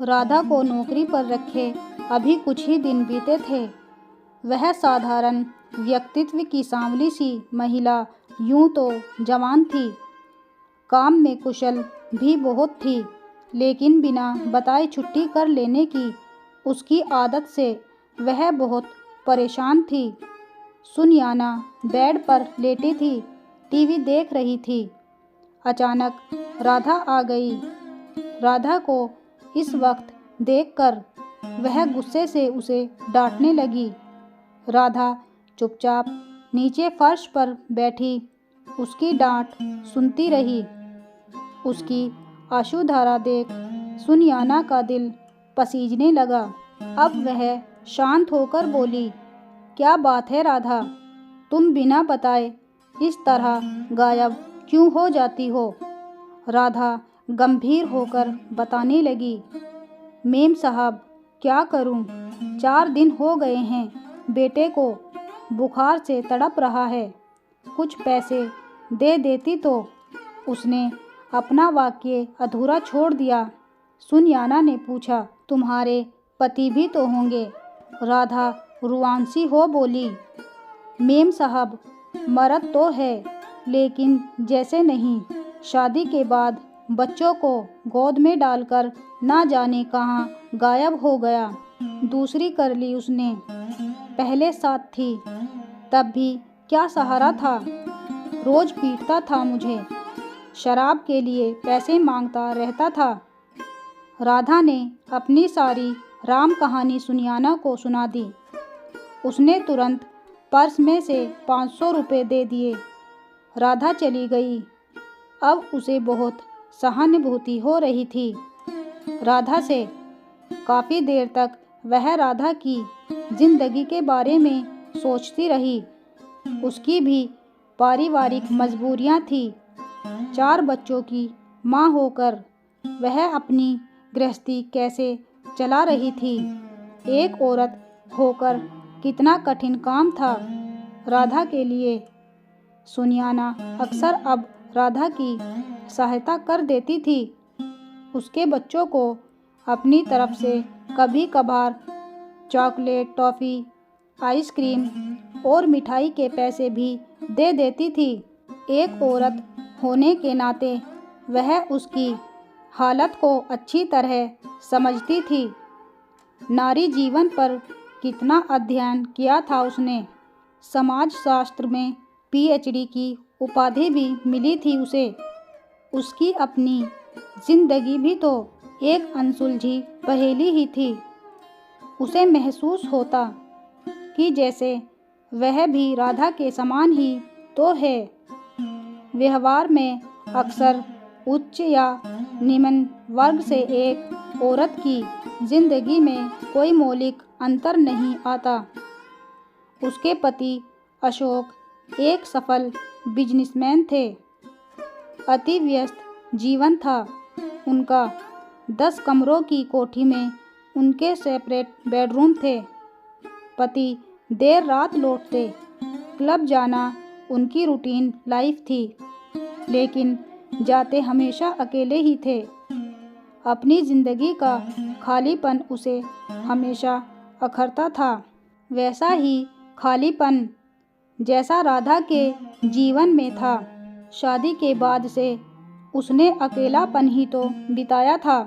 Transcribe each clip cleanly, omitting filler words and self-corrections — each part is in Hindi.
राधा को नौकरी पर रखे अभी कुछ ही दिन बीते थे। वह साधारण व्यक्तित्व की सांवली सी महिला यूं तो जवान थी, काम में कुशल भी बहुत थी, लेकिन बिना बताए छुट्टी कर लेने की उसकी आदत से वह बहुत परेशान थी। सुनयाना बेड पर लेटी थी, टीवी देख रही थी। अचानक राधा आ गई। राधा को इस वक्त देखकर वह गुस्से से उसे डांटने लगी। राधा चुपचाप नीचे फर्श पर बैठी उसकी डांट सुनती रही। उसकी आंसुधारा देख सुनयाना का दिल पसीजने लगा। अब वह शांत होकर बोली, क्या बात है राधा, तुम बिना बताए इस तरह गायब क्यों हो जाती हो? राधा गंभीर होकर बताने लगी, मेम साहब क्या करूं, 4 दिन हो गए हैं बेटे को बुखार से तड़प रहा है। कुछ पैसे दे देती तो। उसने अपना वाक्य अधूरा छोड़ दिया। सुनयाना ने पूछा, तुम्हारे पति भी तो होंगे? राधा रुआंसी हो बोली, मेम साहब मर्द तो है, लेकिन जैसे नहीं, शादी के बाद बच्चों को गोद में डालकर ना जाने कहाँ गायब हो गया। दूसरी कर ली उसने, पहले साथ थी तब भी क्या सहारा था। रोज पीटता था मुझे, शराब के लिए पैसे मांगता रहता था। राधा ने अपनी सारी राम कहानी सुनयाना को सुना दी। उसने तुरंत पर्स में से 500 रुपये दे दिए। राधा चली गई। अब उसे बहुत सहानुभूति हो रही थी राधा से। काफ़ी देर तक वह राधा की जिंदगी के बारे में सोचती रही। उसकी भी पारिवारिक मजबूरियां थी। 4 बच्चों की माँ होकर वह अपनी गृहस्थी कैसे चला रही थी। एक औरत होकर कितना कठिन काम था राधा के लिए। सुनयाना अक्सर अब राधा की सहायता कर देती थी। उसके बच्चों को अपनी तरफ से कभी कभार चॉकलेट, टॉफ़ी, आइसक्रीम और मिठाई के पैसे भी दे देती थी। एक औरत होने के नाते वह उसकी हालत को अच्छी तरह समझती थी। नारी जीवन पर कितना अध्ययन किया था उसने। समाजशास्त्र में पीएचडी की उपाधि भी मिली थी उसे। उसकी अपनी जिंदगी भी तो एक अनसुलझी पहेली ही थी। उसे महसूस होता कि जैसे वह भी राधा के समान ही तो है। व्यवहार में अक्सर उच्च या निम्न वर्ग से एक औरत की जिंदगी में कोई मौलिक अंतर नहीं आता। उसके पति अशोक एक सफल बिजनेसमैन थे। अति व्यस्त जीवन था उनका। 10 कमरों की कोठी में उनके सेपरेट बेडरूम थे। पति देर रात लौटते। क्लब जाना उनकी रूटीन लाइफ थी, लेकिन जाते हमेशा अकेले ही थे। अपनी जिंदगी का खालीपन उसे हमेशा अखरता था। वैसा ही खालीपन जैसा राधा के जीवन में था। शादी के बाद से उसने अकेलापन ही तो बिताया था।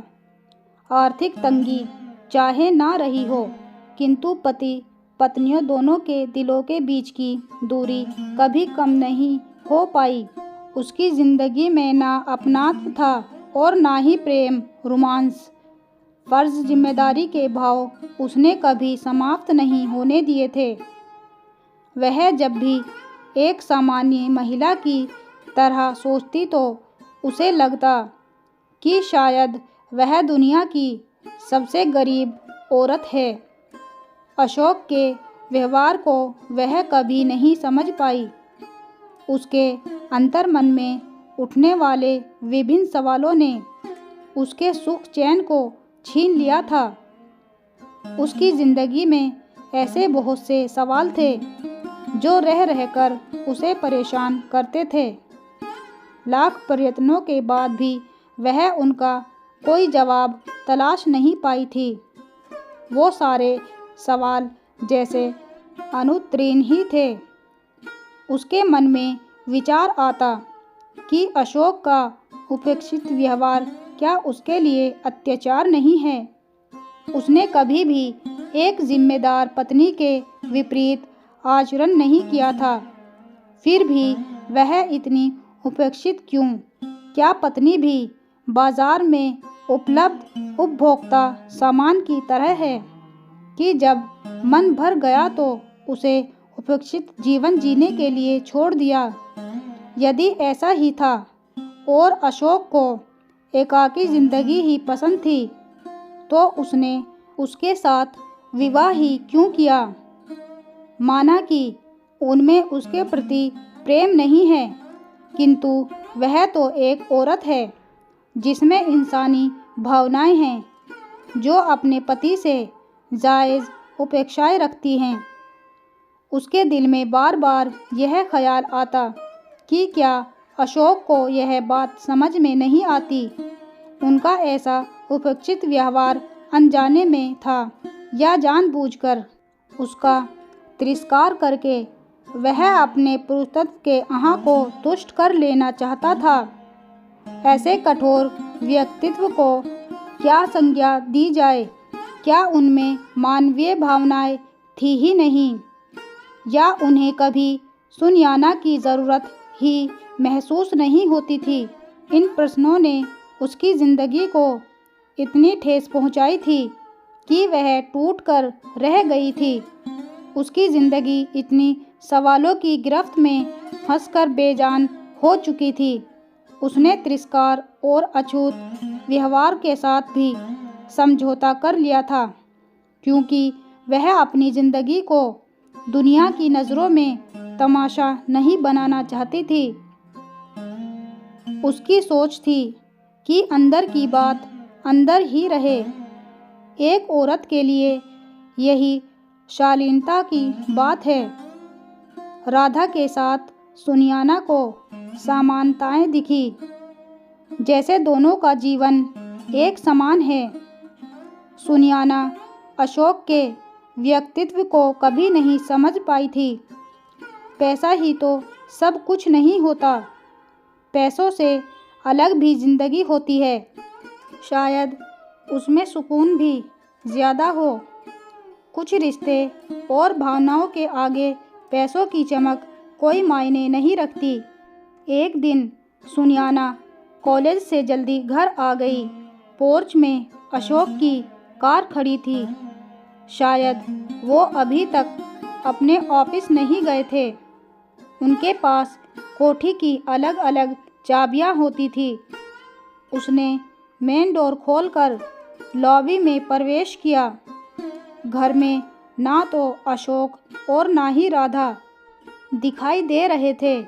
आर्थिक तंगी चाहे ना रही हो, किंतु पति पत्नियों दोनों के दिलों के बीच की दूरी कभी कम नहीं हो पाई। उसकी जिंदगी में ना अपनात्व था और ना ही प्रेम, रोमांस। फर्ज, जिम्मेदारी के भाव उसने कभी समाप्त नहीं होने दिए थे। वह जब भी एक सामान्य महिला की तरह सोचती तो उसे लगता कि शायद वह दुनिया की सबसे गरीब औरत है। अशोक के व्यवहार को वह कभी नहीं समझ पाई। उसके अंतर्मन में उठने वाले विभिन्न सवालों ने उसके सुख चैन को छीन लिया था। उसकी जिंदगी में ऐसे बहुत से सवाल थे जो रह रहकर उसे परेशान करते थे। लाख प्रयत्नों के बाद भी वह उनका कोई जवाब तलाश नहीं पाई थी। वो सारे सवाल जैसे अनुत्तीर्ण ही थे। उसके मन में विचार आता कि अशोक का उपेक्षित व्यवहार क्या उसके लिए अत्याचार नहीं है। उसने कभी भी एक जिम्मेदार पत्नी के विपरीत आचरण नहीं किया था। फिर भी वह इतनी उपेक्षित क्यों? क्या पत्नी भी बाजार में उपलब्ध उपभोक्ता सामान की तरह है कि जब मन भर गया तो उसे उपेक्षित जीवन जीने के लिए छोड़ दिया? यदि ऐसा ही था और अशोक को एकाकी जिंदगी ही पसंद थी तो उसने उसके साथ विवाह ही क्यों किया? माना कि उनमें उसके प्रति प्रेम नहीं है, किंतु वह तो एक औरत है जिसमें इंसानी भावनाएं हैं, जो अपने पति से जायज़ उपेक्षाएं रखती हैं। उसके दिल में बार बार यह ख्याल आता कि क्या अशोक को यह बात समझ में नहीं आती? उनका ऐसा उपेक्षित व्यवहार अनजाने में था या जानबूझकर? उसका तिरस्कार करके वह अपने पुरुषत्व के आह को तुष्ट कर लेना चाहता था। ऐसे कठोर व्यक्तित्व को क्या संज्ञा दी जाए? क्या उनमें मानवीय भावनाएं थी ही नहीं, या उन्हें कभी सुनयाना की ज़रूरत ही महसूस नहीं होती थी? इन प्रश्नों ने उसकी ज़िंदगी को इतनी ठेस पहुंचाई थी कि वह टूट कर रह गई थी। उसकी ज़िंदगी इतनी सवालों की गिरफ्त में फंसकर बेजान हो चुकी थी। उसने तिरस्कार और अछूत व्यवहार के साथ भी समझौता कर लिया था, क्योंकि वह अपनी ज़िंदगी को दुनिया की नज़रों में तमाशा नहीं बनाना चाहती थी। उसकी सोच थी कि अंदर की बात अंदर ही रहे। एक औरत के लिए यही शालीनता की बात है। राधा के साथ सुनयाना को समानताएं दिखी, जैसे दोनों का जीवन एक समान है। सुनयाना अशोक के व्यक्तित्व को कभी नहीं समझ पाई थी। पैसा ही तो सब कुछ नहीं होता, पैसों से अलग भी जिंदगी होती है। शायद उसमें सुकून भी ज़्यादा हो। कुछ रिश्ते और भावनाओं के आगे पैसों की चमक कोई मायने नहीं रखती। एक दिन सुनयाना कॉलेज से जल्दी घर आ गई। पोर्च में अशोक की कार खड़ी थी। शायद वो अभी तक अपने ऑफिस नहीं गए थे। उनके पास कोठी की अलग अलग चाबियां होती थी। उसने मेन डोर खोलकर लॉबी में प्रवेश किया। घर में ना तो अशोक और ना ही राधा दिखाई दे रहे थे।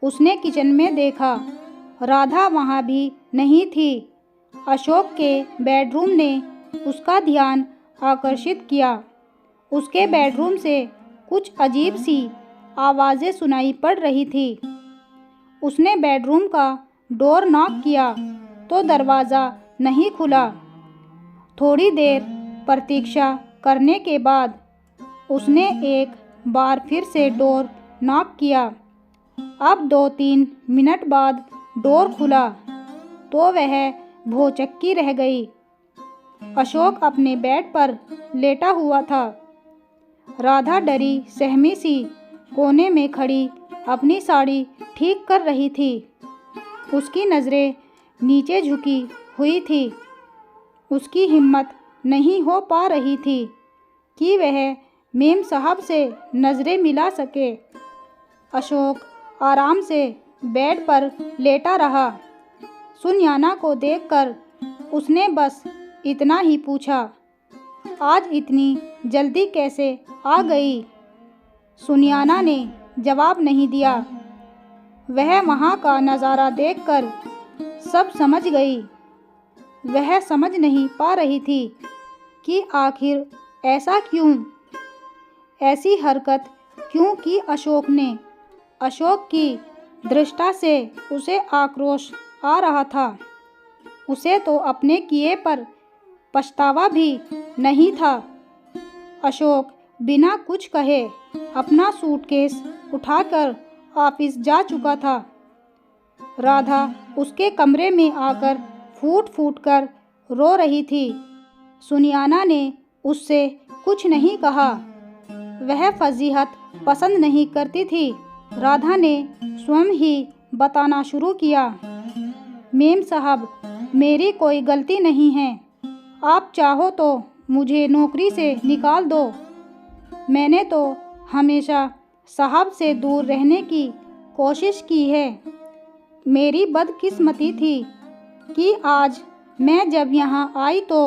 उसने किचन में देखा, राधा वहाँ भी नहीं थी। अशोक के बेडरूम ने उसका ध्यान आकर्षित किया। उसके बेडरूम से कुछ अजीब सी आवाज़ें सुनाई पड़ रही थी। उसने बेडरूम का डोर नॉक किया तो दरवाज़ा नहीं खुला। थोड़ी देर प्रतीक्षा करने के बाद उसने एक बार फिर से डोर नॉक किया। अब 2-3 मिनट बाद डोर खुला तो वह भौचक्की रह गई। अशोक अपने बेड पर लेटा हुआ था। राधा डरी सहमी सी कोने में खड़ी अपनी साड़ी ठीक कर रही थी। उसकी नज़रें नीचे झुकी हुई थी। उसकी हिम्मत नहीं हो पा रही थी कि वह मेम साहब से नज़रें मिला सके। अशोक आराम से बेड पर लेटा रहा। सुनयाना को देखकर उसने बस इतना ही पूछा, आज इतनी जल्दी कैसे आ गई? सुनयाना ने जवाब नहीं दिया। वह वहाँ का नज़ारा देखकर सब समझ गई। वह समझ नहीं पा रही थी कि आखिर ऐसा क्यों, ऐसी हरकत क्यों की अशोक ने। अशोक की दृष्टि से उसे आक्रोश आ रहा था। उसे तो अपने किए पर पछतावा भी नहीं था। अशोक बिना कुछ कहे अपना सूटकेस उठाकर ऑफिस जा चुका था। राधा उसके कमरे में आकर फूट फूट कर रो रही थी। सुनियाना ने उससे कुछ नहीं कहा। वह फजीहत पसंद नहीं करती थी। राधा ने स्वयं ही बताना शुरू किया, मेम साहब, मेरी कोई गलती नहीं है। आप चाहो तो मुझे नौकरी से निकाल दो। मैंने तो हमेशा साहब से दूर रहने की कोशिश की है। मेरी बदकिस्मती थी कि आज मैं जब यहाँ आई तो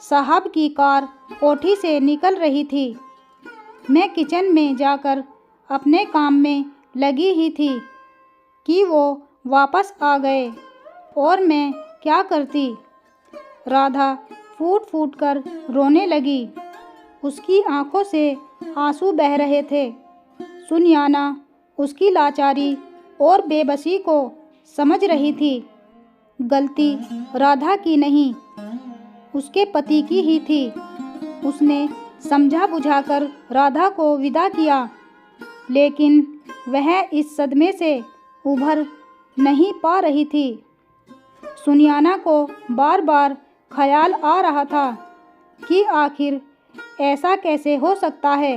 साहब की कार कोठी से निकल रही थी। मैं किचन में जाकर अपने काम में लगी ही थी कि वो वापस आ गए और मैं क्या करती। राधा फूट फूट कर रोने लगी। उसकी आंखों से आंसू बह रहे थे। सुनियाना उसकी लाचारी और बेबसी को समझ रही थी। गलती राधा की नहीं, उसके पति की ही थी। उसने समझा बुझाकर राधा को विदा किया, लेकिन वह इस सदमे से उभर नहीं पा रही थी। सुनियाना को बार बार ख्याल आ रहा था कि आखिर ऐसा कैसे हो सकता है।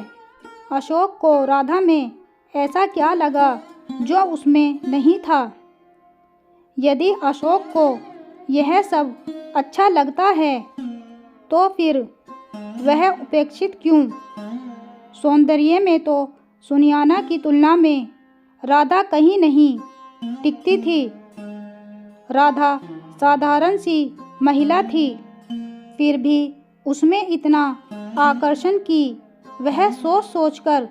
अशोक को राधा में ऐसा क्या लगा जो उसमें नहीं था। यदि अशोक को यह सब अच्छा लगता है तो फिर वह उपेक्षित क्यों। सौंदर्य में तो सुनियाना की तुलना में राधा कहीं नहीं टिकती थी। राधा साधारण सी महिला थी, फिर भी उसमें इतना आकर्षण कि वह सोच सोचकर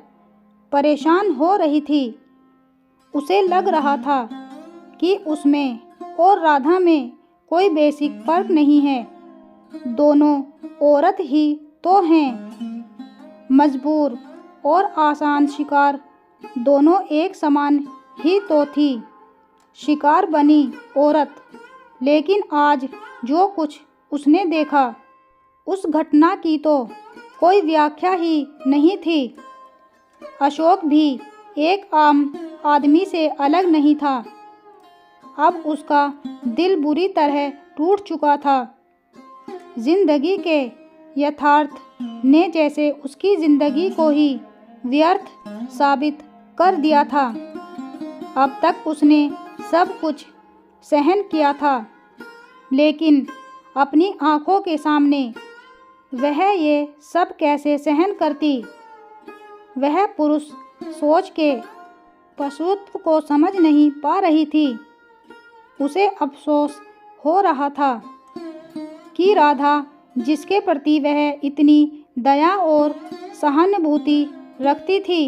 परेशान हो रही थी। उसे लग रहा था कि उसमें और राधा में कोई बेसिक फर्क नहीं है। दोनों औरत ही तो हैं। मजबूर और आसान शिकार दोनों एक समान ही तो थी। शिकार बनी औरत, लेकिन आज जो कुछ उसने देखा उस घटना की तो कोई व्याख्या ही नहीं थी। अशोक भी एक आम आदमी से अलग नहीं था। अब उसका दिल बुरी तरह टूट चुका था। जिंदगी के यथार्थ ने जैसे उसकी जिंदगी को ही व्यर्थ साबित कर दिया था। अब तक उसने सब कुछ सहन किया था, लेकिन अपनी आंखों के सामने वह ये सब कैसे सहन करती। वह पुरुष सोच के पशुत्व को समझ नहीं पा रही थी। उसे अफसोस हो रहा था कि राधा, जिसके प्रति वह इतनी दया और सहानुभूति रखती थी,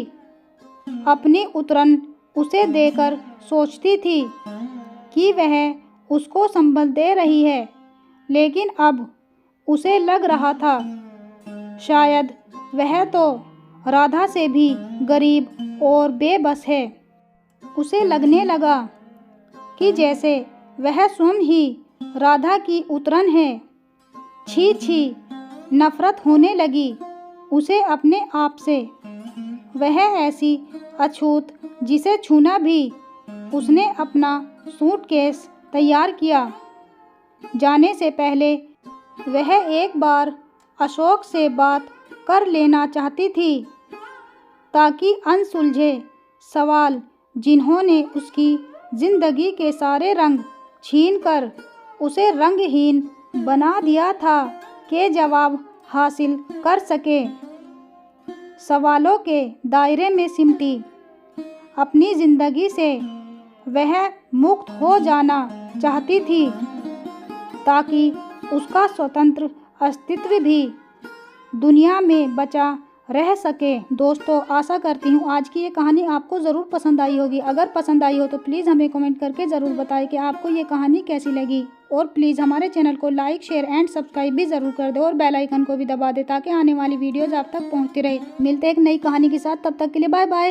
अपनी उतरन उसे देकर सोचती थी कि वह उसको संबल दे रही है, लेकिन अब उसे लग रहा था शायद वह तो राधा से भी गरीब और बेबस है। उसे लगने लगा कि जैसे वह स्वयं ही राधा की उतरन है। छी छी, नफरत होने लगी उसे अपने आप से। वह ऐसी अछूत जिसे छूना भी। उसने अपना सूटकेस तैयार किया। जाने से पहले वह एक बार अशोक से बात कर लेना चाहती थी, ताकि अनसुलझे सवाल जिन्होंने उसकी जिंदगी के सारे रंग छीनकर उसे रंगहीन बना दिया था के जवाब हासिल कर सके। सवालों के दायरे में सिमटी अपनी जिंदगी से वह मुक्त हो जाना चाहती थी, ताकि उसका स्वतंत्र अस्तित्व भी दुनिया में बचा रह सके। दोस्तों, आशा करती हूँ आज की ये कहानी आपको ज़रूर पसंद आई होगी। अगर पसंद आई हो तो प्लीज़ हमें कमेंट करके ज़रूर बताएं कि आपको ये कहानी कैसी लगी। और प्लीज़ हमारे चैनल को लाइक, शेयर एंड सब्सक्राइब भी ज़रूर कर दे और बेल आइकन को भी दबा दे, ताकि आने वाली वीडियोज़ आप तक पहुँचती रहे। मिलते हैं एक नई कहानी के साथ, तब तक के लिए बाय बाय।